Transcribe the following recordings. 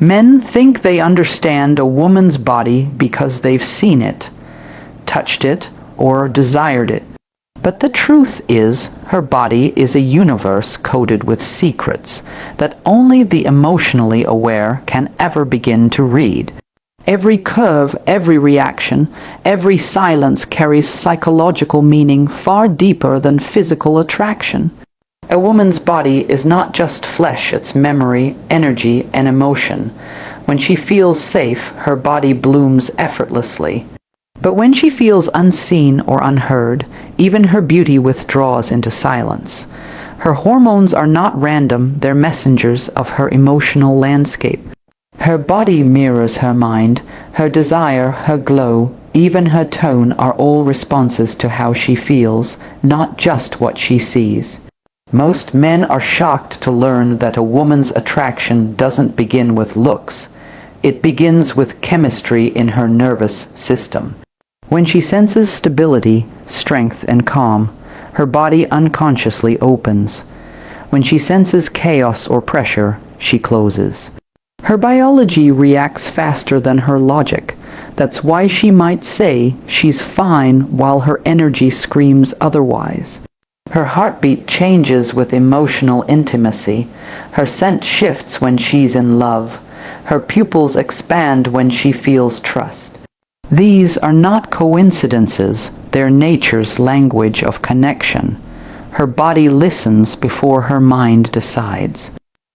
Men think they understand a woman's body because they've seen it, touched it, or desired it. But the truth is, her body is a universe coated with secrets that only the emotionally aware can ever begin to read. Every curve, every reaction, every silence carries psychological meaning far deeper than physical attraction. A woman's body is not just flesh, it's memory, energy, and emotion. When she feels safe, her body blooms effortlessly. But when she feels unseen or unheard, even her beauty withdraws into silence. Her hormones are not random, they're messengers of her emotional landscape. Her body mirrors her mind, her desire, her glow, even her tone are all responses to how she feels, not just what she sees. Most men are shocked to learn that a woman's attraction doesn't begin with looks. It begins with chemistry in her nervous system. When she senses stability, strength, and calm, her body unconsciously opens. When she senses chaos or pressure, she closes. Her biology reacts faster than her logic. That's why she might say she's fine while her energy screams otherwise. Her heartbeat changes with emotional intimacy. Her scent shifts when she's in love. Her pupils expand when she feels trust. These are not coincidences, they're nature's language of connection. Her body listens before her mind decides.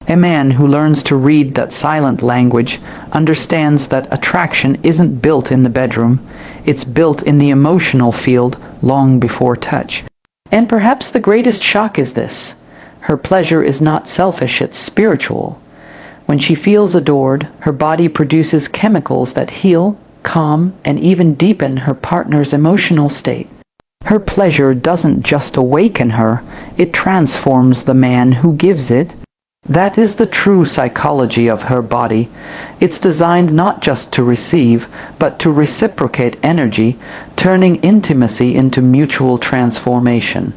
A man who learns to read that silent language understands that attraction isn't built in the bedroom, it's built in the emotional field long before touch. And perhaps the greatest shock is this: her pleasure is not selfish, it's spiritual. When she feels adored, her body produces chemicals that heal, calm, and even deepen her partner's emotional state. Her pleasure doesn't just awaken her, it transforms the man who gives it. That is the true psychology of her body. It's designed not just to receive, but to reciprocate energy, turning intimacy into mutual transformation.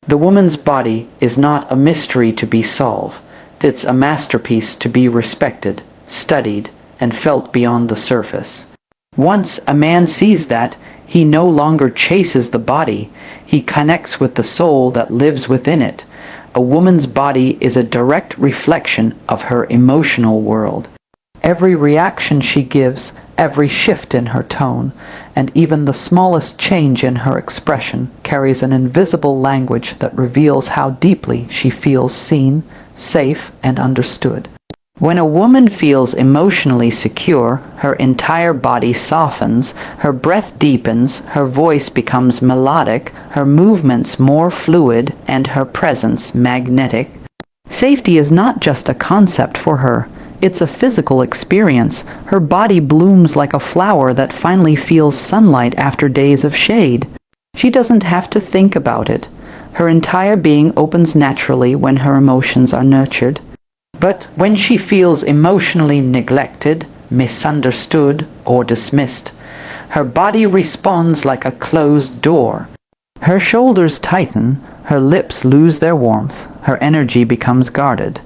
The woman's body is not a mystery to be solved. It's a masterpiece to be respected, studied, and felt beyond the surface. Once a man sees that, he no longer chases the body, he connects with the soul that lives within it. A woman's body is a direct reflection of her emotional world. Every reaction she gives, every shift in her tone, and even the smallest change in her expression carries an invisible language that reveals how deeply she feels seen, safe, and understood. When a woman feels emotionally secure, her entire body softens, her breath deepens, her voice becomes melodic, her movements more fluid, and her presence magnetic. Safety is not just a concept for her, it's a physical experience. Her body blooms like a flower that finally feels sunlight after days of shade. She doesn't have to think about it. Her entire being opens naturally when her emotions are nurtured. But when she feels emotionally neglected, misunderstood, or dismissed, her body responds like a closed door. Her shoulders tighten, her lips lose their warmth, her energy becomes guarded.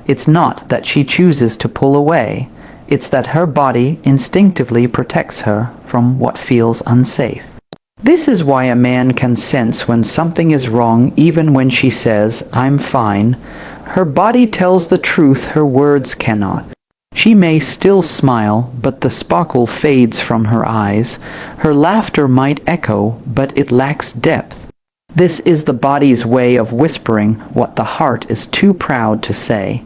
It's not that she chooses to pull away, it's that her body instinctively protects her from what feels unsafe. This is why a man can sense when something is wrong even when she says, "I'm fine." Her body tells the truth her words cannot. She may still smile, but the sparkle fades from her eyes. Her laughter might echo, but it lacks depth. This is the body's way of whispering what the heart is too proud to say.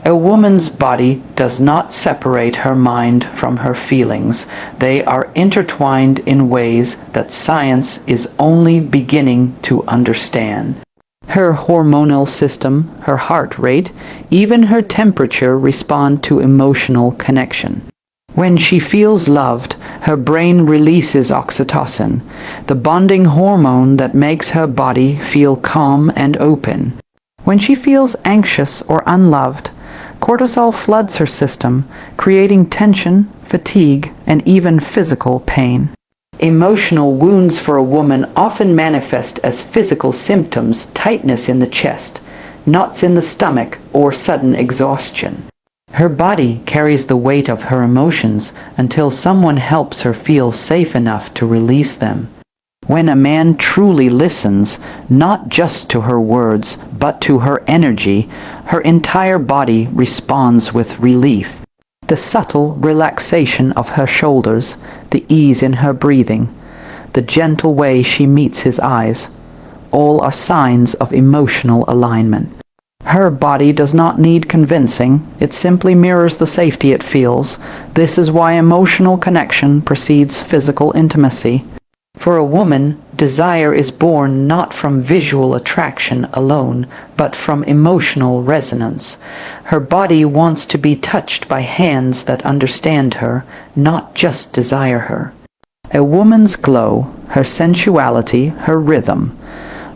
A woman's body does not separate her mind from her feelings. They are intertwined in ways that science is only beginning to understand. Her hormonal system, her heart rate, even her temperature respond to emotional connection. When she feels loved, her brain releases oxytocin, the bonding hormone that makes her body feel calm and open. When she feels anxious or unloved, cortisol floods her system, creating tension, fatigue, and even physical pain. Emotional wounds for a woman often manifest as physical symptoms: tightness in the chest, knots in the stomach, or sudden exhaustion. Her body carries the weight of her emotions until someone helps her feel safe enough to release them. When a man truly listens, not just to her words, but to her energy, her entire body responds with relief. The subtle relaxation of her shoulders, the ease in her breathing, the gentle way she meets his eyes, all are signs of emotional alignment. Her body does not need convincing, it simply mirrors the safety it feels. This is why emotional connection precedes physical intimacy. For a woman, desire is born not from visual attraction alone, but from emotional resonance. Her body wants to be touched by hands that understand her, not just desire her. A woman's glow, her sensuality, her rhythm,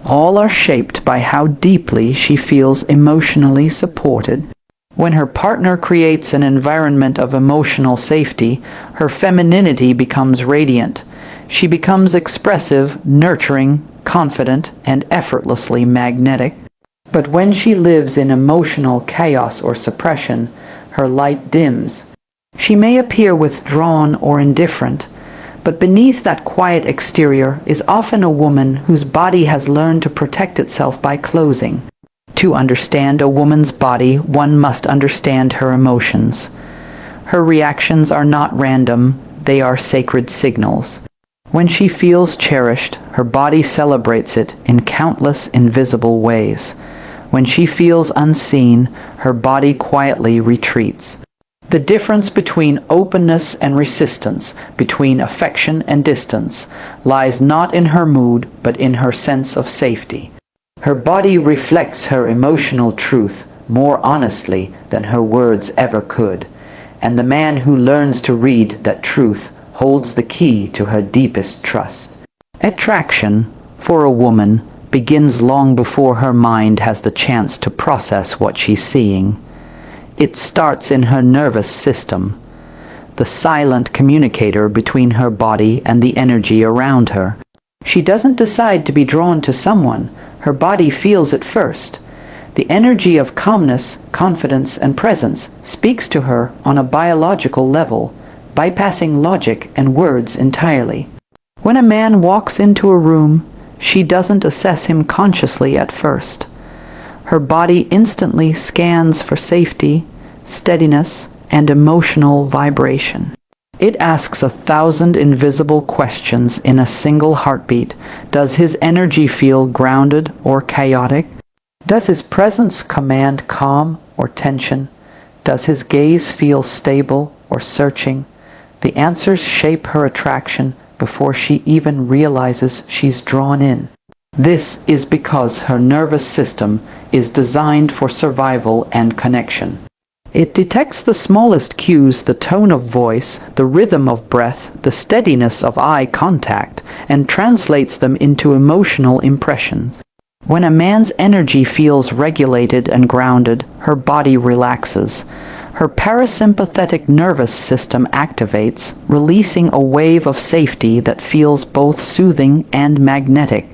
all are shaped by how deeply she feels emotionally supported. When her partner creates an environment of emotional safety, her femininity becomes radiant. She becomes expressive, nurturing, confident, and effortlessly magnetic. But when she lives in emotional chaos or suppression, her light dims. She may appear withdrawn or indifferent, but beneath that quiet exterior is often a woman whose body has learned to protect itself by closing. To understand a woman's body, one must understand her emotions. Her reactions are not random, they are sacred signals. When she feels cherished, her body celebrates it in countless invisible ways. When she feels unseen, her body quietly retreats. The difference between openness and resistance, between affection and distance, lies not in her mood, but in her sense of safety. Her body reflects her emotional truth more honestly than her words ever could, and the man who learns to read that truth holds the key to her deepest trust. Attraction, for a woman, begins long before her mind has the chance to process what she's seeing. It starts in her nervous system, the silent communicator between her body and the energy around her. She doesn't decide to be drawn to someone, her body feels it first. The energy of calmness, confidence, and presence speaks to her on a biological level, bypassing logic and words entirely. When a man walks into a room, she doesn't assess him consciously at first. Her body instantly scans for safety, steadiness, and emotional vibration. It asks 1,000 invisible questions in a single heartbeat. Does his energy feel grounded or chaotic? Does his presence command calm or tension? Does his gaze feel stable or searching? The answers shape her attraction before she even realizes she's drawn in. This is because her nervous system is designed for survival and connection. It detects the smallest cues, the tone of voice, the rhythm of breath, the steadiness of eye contact, and translates them into emotional impressions. When a man's energy feels regulated and grounded, her body relaxes. Her parasympathetic nervous system activates, releasing a wave of safety that feels both soothing and magnetic.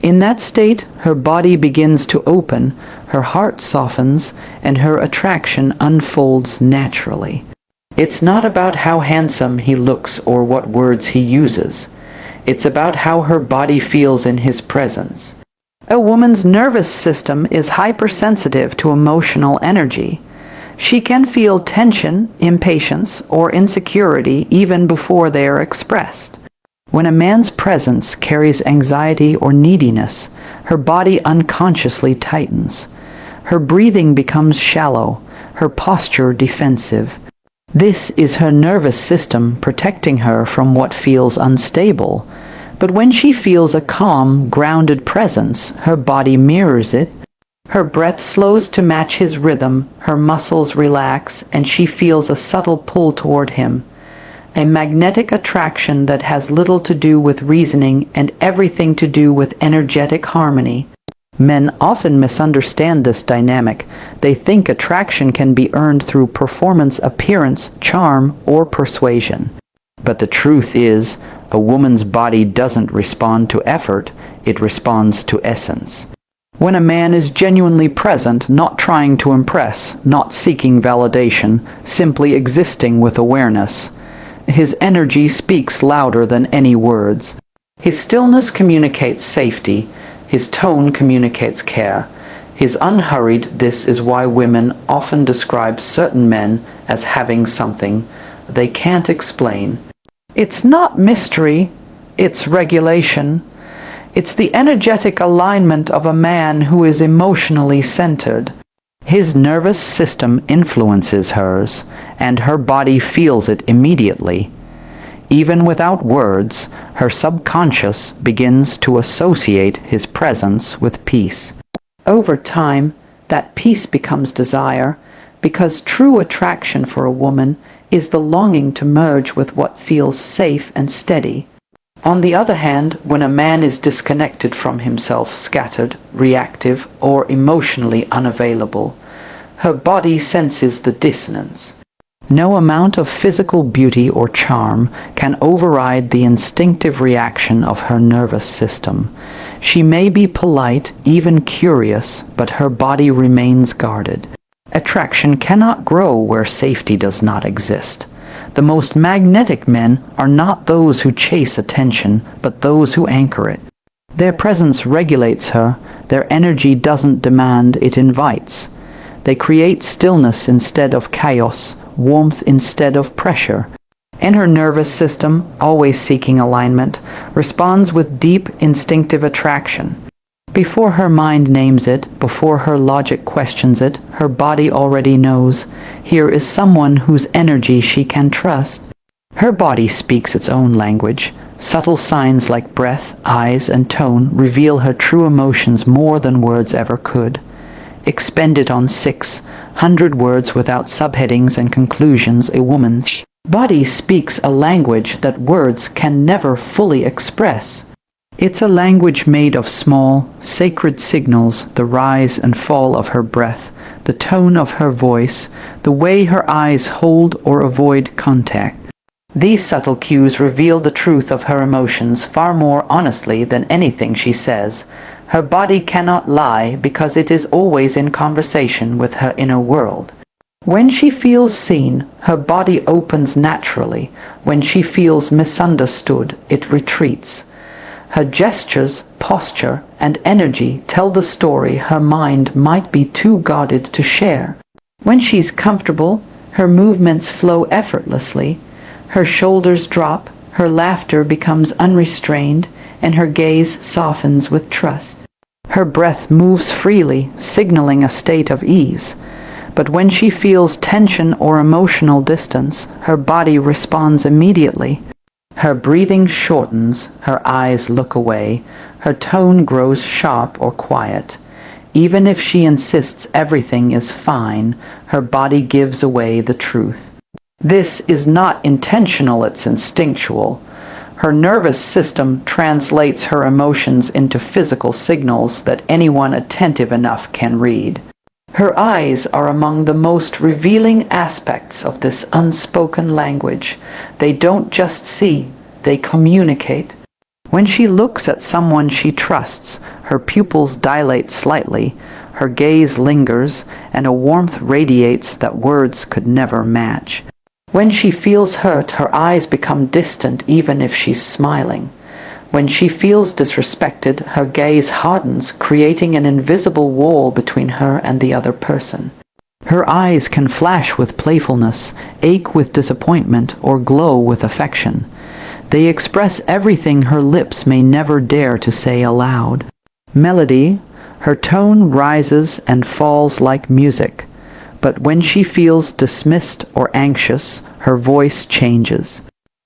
In that state, her body begins to open, her heart softens, and her attraction unfolds naturally. It's not about how handsome he looks or what words he uses. It's about how her body feels in his presence. A woman's nervous system is hypersensitive to emotional energy. She can feel tension, impatience, or insecurity even before they are expressed. When a man's presence carries anxiety or neediness, her body unconsciously tightens. Her breathing becomes shallow, her posture defensive. This is her nervous system protecting her from what feels unstable. But when she feels a calm, grounded presence, her body mirrors it. Her breath slows to match his rhythm, her muscles relax, and she feels a subtle pull toward him. A magnetic attraction that has little to do with reasoning and everything to do with energetic harmony. Men often misunderstand this dynamic. They think attraction can be earned through performance, appearance, charm, or persuasion. But the truth is, a woman's body doesn't respond to effort, it responds to essence. When a man is genuinely present, not trying to impress, not seeking validation, simply existing with awareness, his energy speaks louder than any words. His stillness communicates safety. His tone communicates care. His unhurried, this is why women often describe certain men as having something they can't explain. It's not mystery, it's regulation. It's the energetic alignment of a man who is emotionally centered. His nervous system influences hers, and her body feels it immediately. Even without words, her subconscious begins to associate his presence with peace. Over time, that peace becomes desire, because true attraction for a woman is the longing to merge with what feels safe and steady. On the other hand, when a man is disconnected from himself, scattered, reactive, or emotionally unavailable, her body senses the dissonance. No amount of physical beauty or charm can override the instinctive reaction of her nervous system. She may be polite, even curious, but her body remains guarded. Attraction cannot grow where safety does not exist. The most magnetic men are not those who chase attention, but those who anchor it. Their presence regulates her, their energy doesn't demand, it invites. They create stillness instead of chaos, warmth instead of pressure. And her nervous system, always seeking alignment, responds with deep instinctive attraction. Before her mind names it, before her logic questions it, her body already knows. Here is someone whose energy she can trust. Her body speaks its own language. Subtle signs like breath, eyes, and tone reveal her true emotions more than words ever could. Expend it on 600 words without subheadings and conclusions, a woman's body speaks a language that words can never fully express. It's a language made of small, sacred signals, the rise and fall of her breath, the tone of her voice, the way her eyes hold or avoid contact. These subtle cues reveal the truth of her emotions far more honestly than anything she says. Her body cannot lie because it is always in conversation with her inner world. When she feels seen, her body opens naturally. When she feels misunderstood, it retreats. Her gestures, posture, and energy tell the story her mind might be too guarded to share. When she's comfortable, her movements flow effortlessly. Her shoulders drop, her laughter becomes unrestrained, and her gaze softens with trust. Her breath moves freely, signaling a state of ease. But when she feels tension or emotional distance, her body responds immediately. Her breathing shortens, her eyes look away, her tone grows sharp or quiet. Even if she insists everything is fine, her body gives away the truth. This is not intentional, it's instinctual. Her nervous system translates her emotions into physical signals that anyone attentive enough can read. Her eyes are among the most revealing aspects of this unspoken language. They don't just see, they communicate. When she looks at someone she trusts, her pupils dilate slightly, her gaze lingers, and a warmth radiates that words could never match. When she feels hurt, her eyes become distant even if she's smiling. When she feels disrespected, her gaze hardens, creating an invisible wall between her and the other person. Her eyes can flash with playfulness, ache with disappointment, or glow with affection. They express everything her lips may never dare to say aloud. Melody, her tone rises and falls like music. But when she feels dismissed or anxious, her voice changes.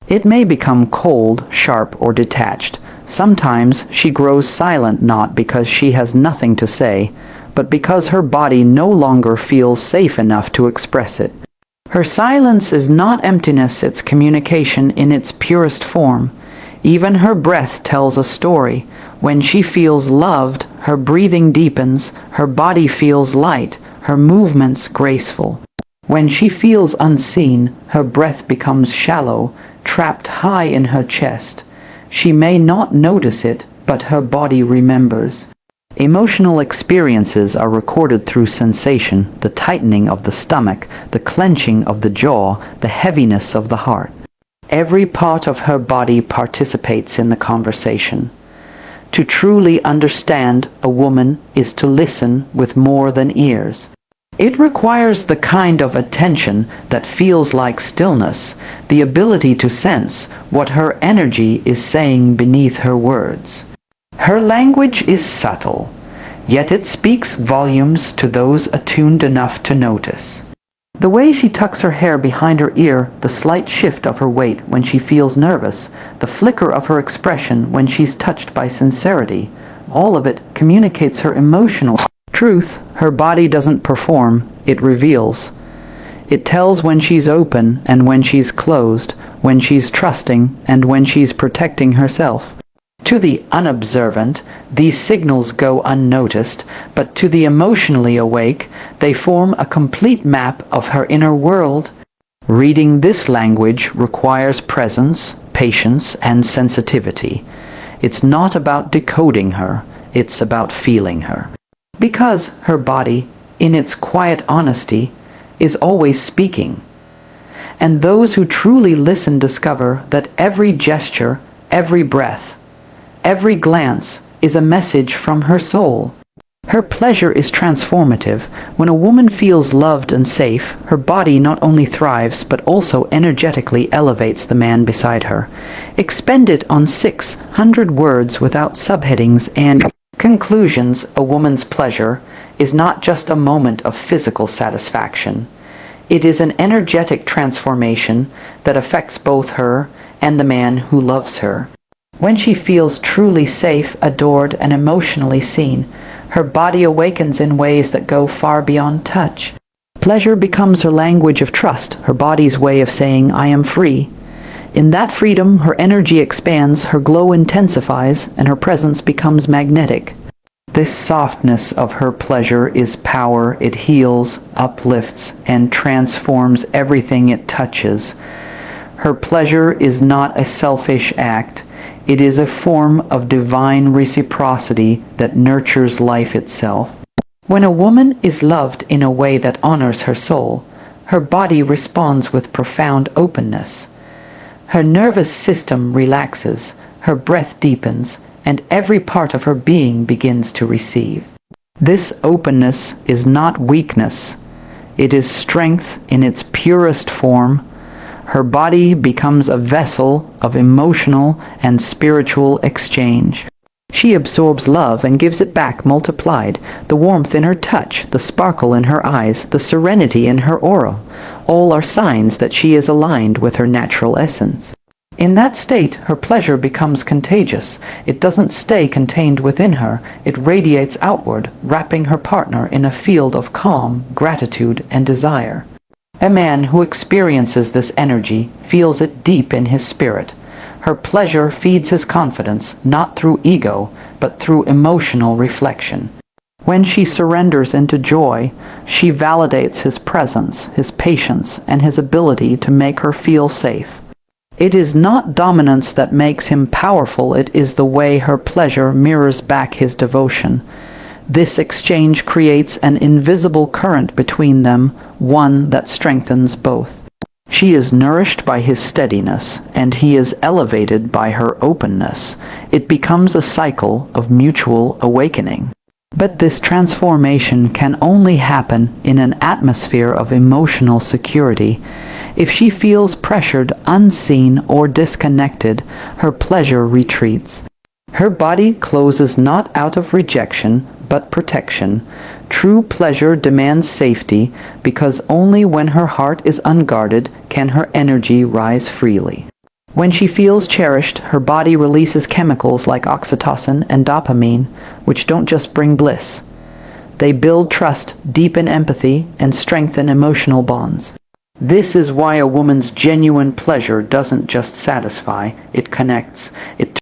It may become cold, sharp, or detached. Sometimes she grows silent not because she has nothing to say, but because her body no longer feels safe enough to express it. Her silence is not emptiness, it's communication in its purest form. Even her breath tells a story. When she feels loved, her breathing deepens, her body feels light, her movements graceful. When she feels unseen, her breath becomes shallow, trapped high in her chest. She may not notice it, but her body remembers. Emotional experiences are recorded through sensation, the tightening of the stomach, the clenching of the jaw, the heaviness of the heart. Every part of her body participates in the conversation. To truly understand a woman is to listen with more than ears. It requires the kind of attention that feels like stillness, the ability to sense what her energy is saying beneath her words. Her language is subtle, yet it speaks volumes to those attuned enough to notice. The way she tucks her hair behind her ear, the slight shift of her weight when she feels nervous, the flicker of her expression when she's touched by sincerity, all of it communicates her emotional truth. Her body doesn't perform, it reveals. It tells when she's open and when she's closed, when she's trusting and when she's protecting herself. To the unobservant, these signals go unnoticed, but to the emotionally awake, they form a complete map of her inner world. Reading this language requires presence, patience, and sensitivity. It's not about decoding her, it's about feeling her. Because her body, in its quiet honesty, is always speaking. And those who truly listen discover that every gesture, every breath, every glance is a message from her soul. Her pleasure is transformative. When a woman feels loved and safe, her body not only thrives but also energetically elevates the man beside her. Expend it on 600 words without subheadings and conclusions. A woman's pleasure is not just a moment of physical satisfaction. It is an energetic transformation that affects both her and the man who loves her. When she feels truly safe, adored, and emotionally seen, her body awakens in ways that go far beyond touch. Pleasure becomes her language of trust, her body's way of saying, "I am free." In that freedom, her energy expands, her glow intensifies, and her presence becomes magnetic. This softness of her pleasure is power. It heals, uplifts, and transforms everything it touches. Her pleasure is not a selfish act. It is a form of divine reciprocity that nurtures life itself. When a woman is loved in a way that honors her soul, her body responds with profound openness. Her nervous system relaxes, her breath deepens, and every part of her being begins to receive. This openness is not weakness. It is strength in its purest form. Her body becomes a vessel of emotional and spiritual exchange. She absorbs love and gives it back multiplied. The warmth in her touch, the sparkle in her eyes, the serenity in her aura, all are signs that she is aligned with her natural essence. In that state, her pleasure becomes contagious. It doesn't stay contained within her. It radiates outward, wrapping her partner in a field of calm, gratitude, and desire. A man who experiences this energy feels it deep in his spirit. Her pleasure feeds his confidence, not through ego, but through emotional reflection. When she surrenders into joy, she validates his presence, his patience, and his ability to make her feel safe. It is not dominance that makes him powerful, it is the way her pleasure mirrors back his devotion. This exchange creates an invisible current between them, one that strengthens both. She is nourished by his steadiness, and he is elevated by her openness. It becomes a cycle of mutual awakening. But this transformation can only happen in an atmosphere of emotional security. If she feels pressured, unseen, or disconnected, her pleasure retreats. Her body closes not out of rejection, but protection. True pleasure demands safety, because only when her heart is unguarded can her energy rise freely. When she feels cherished, her body releases chemicals like oxytocin and dopamine, which don't just bring bliss. They build trust, deepen empathy, and strengthen emotional bonds. This is why a woman's genuine pleasure doesn't just satisfy, it connects. It